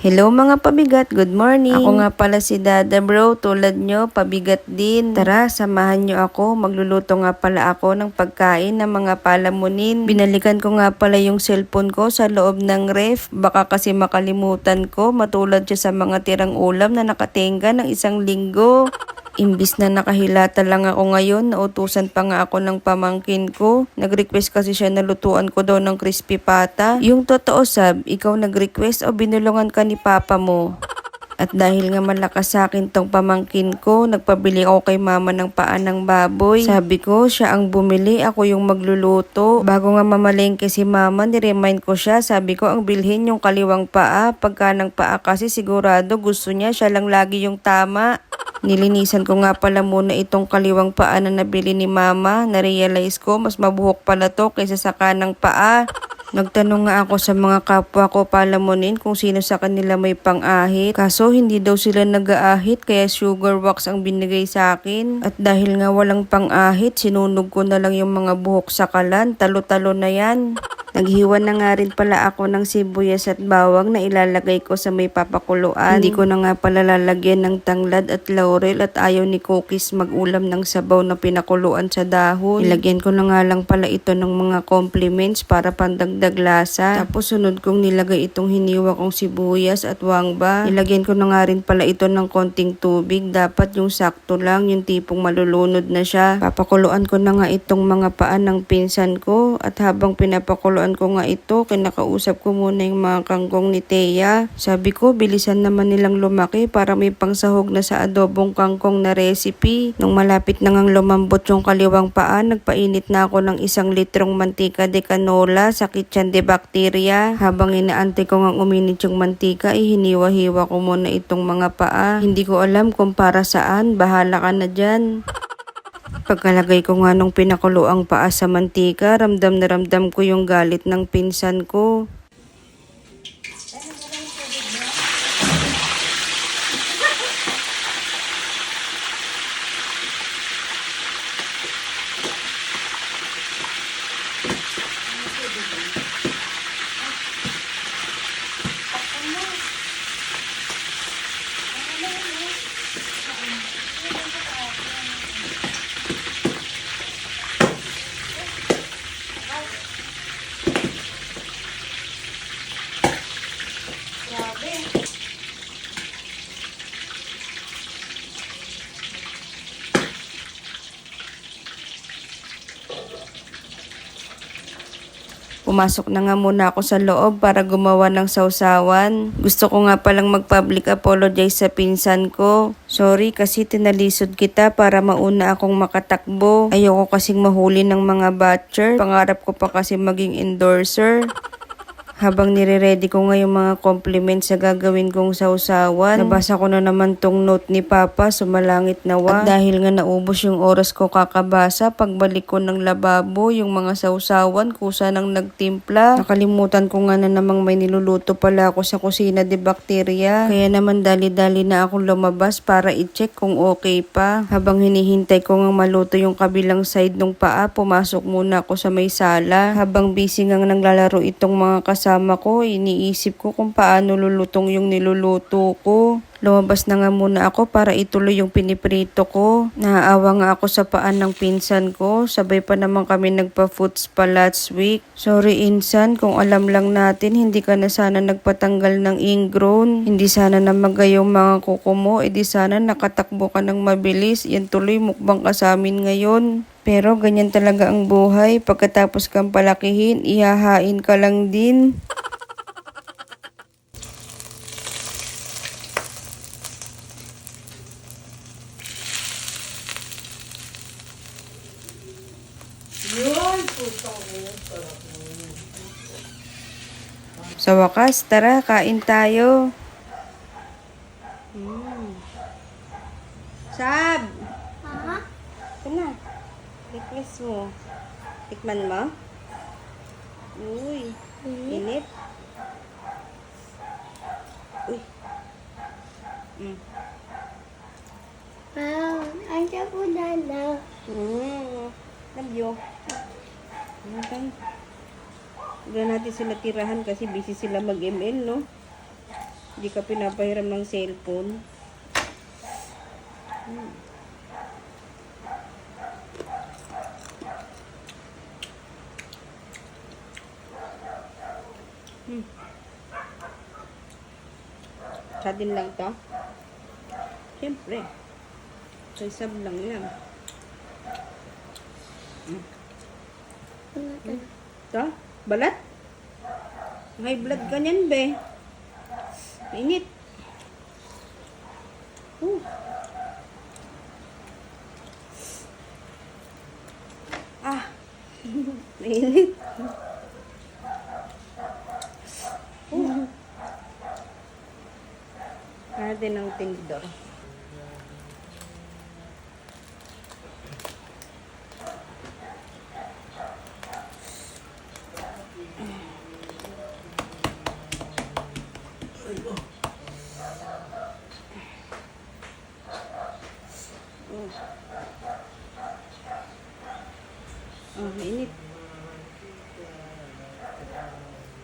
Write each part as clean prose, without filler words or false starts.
Hello mga pabigat, good morning. Ako nga pala si Dada bro, tulad nyo, pabigat din. Tara, samahan nyo ako. Magluluto nga pala ako ng pagkain ng mga palamunin. Binalikan ko nga pala yung cellphone ko sa loob ng ref. Baka kasi makalimutan ko, matulad siya sa mga tirang ulam na nakatingga ng 1 linggo. Imbis na nakahilata lang ako ngayon, nautusan pa nga ako ng pamangkin ko. Nag-request kasi siya na lutuan ko daw ng crispy pata. Yung totoo sab, ikaw nag-request o binulungan ka ni papa mo? At dahil nga malakas sa akin tong pamangkin ko, nagpabili ako kay mama ng paan ng baboy. Sabi ko, siya ang bumili, ako yung magluluto. Bago nga mamalengke si mama, niremind ko siya. Sabi ko, ang bilhin yung kaliwang paa. Pagka ng paa kasi sigurado gusto niya, siya lang lagi yung tama. Nilinisan ko nga pala muna itong kaliwang paa na nabili ni mama. Narealize ko, mas mabuhok pala to kaysa sa kanang paa. Nagtanong nga ako sa mga kapwa ko palamunin kung sino sa kanila may pang-ahit. Kaso hindi daw sila nag-aahit kaya sugar wax ang binigay sa akin. At dahil nga walang pang-ahit, sinunog ko na lang yung mga buhok sa kalan. Talo-talo na yan. Naghiwa na nga rin pala ako ng sibuyas at bawang na ilalagay ko sa may papakuluan. Hindi ko na nga pala lalagyan ng tanglad at laurel at ayaw ni Cookies mag-ulam ng sabaw na pinakuluan sa dahon. Ilagyan ko na nga lang pala ito ng mga compliments para pandagdag lasa. Tapos sunod kong nilagay itong hiniwa kong sibuyas at wangba. Ilagyan ko na nga rin pala ito ng konting tubig. Dapat yung sakto lang, yung tipong malulunod na siya. Papakuluan ko na nga itong mga paan ng pinsan ko at habang pinapakuluan ko nga ito, kinakausap ko muna yung mga kangkong ni Thea. Sabi ko, bilisan naman nilang lumaki para may pangsahog na sa adobong kangkong na recipe. Nung malapit na ngang lumambot yung kaliwang paa, nagpainit na ako ng 1 litrong mantika de canola sa kitchen de bacteria. Habang inaantay ko ngang uminit yung mantika, hiniwa-hiwa ko muna itong mga paa. Hindi ko alam kung para saan, bahala ka na dyan. Pagkalagay ko nga nung pinakuluang paa sa mantika, ramdam na ramdam ko yung galit ng pinsan ko. Pumasok na nga muna ako sa loob para gumawa ng sausawan. Gusto ko nga palang mag-public apologize sa pinsan ko. Sorry kasi tinalisod kita para mauna akong makatakbo. Ayoko kasing mahuli ng mga batcher. Pangarap ko pa kasi maging endorser. Habang nire-ready ko nga yung mga compliments sa gagawin kong sausawan, nabasa ko na naman tong note ni Papa, sumalangit nawa. At dahil nga naubos yung oras ko kakabasa, pagbalik ko ng lababo, yung mga sausawan, kusa nang nagtimpla. Nakalimutan ko nga na namang may niluluto pala ako sa kusina de bacteria. Kaya naman dali-dali na akong lumabas para i-check kung okay pa. Habang hinihintay ko nga maluto yung kabilang side ng paa, pumasok muna ako sa may sala. Habang busy nga naglalaro itong mga kasama ko, iniisip ko kung paano lulutong yung niluluto ko. Lumabas na nga muna ako para ituloy yung piniprito ko. Naaawa nga ako sa paan ng pinsan ko. Sabay pa naman kami nagpa-foot spa last week. Sorry insan, kung alam lang natin, hindi ka na sana nagpatanggal ng ingrown. Hindi sana namagay yung mga kuko mo. Di sana nakatakbo ka ng mabilis. Yan tuloy mukbang ka sa amin ngayon. Pero ganyan talaga ang buhay. Pagkatapos kang palakihin, ihahain ka lang din. Sa wakas, tara, kain tayo. Sab! Ito na. Request mo. Tikman mo? Uy, init. Uy. Aja po na. Love you. Huwag natin sila tirahan kasi busy sila mag-ML, no? Hindi ka pinapahiram ng cellphone. Sa din lang to. Siyempre. Sa lang yan. To? Balat? May blood ka niyan, be. Mainit. Ah. Mainit. Natin ng tinidor. Oh, mainit.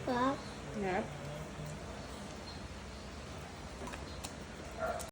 Pop. Harap.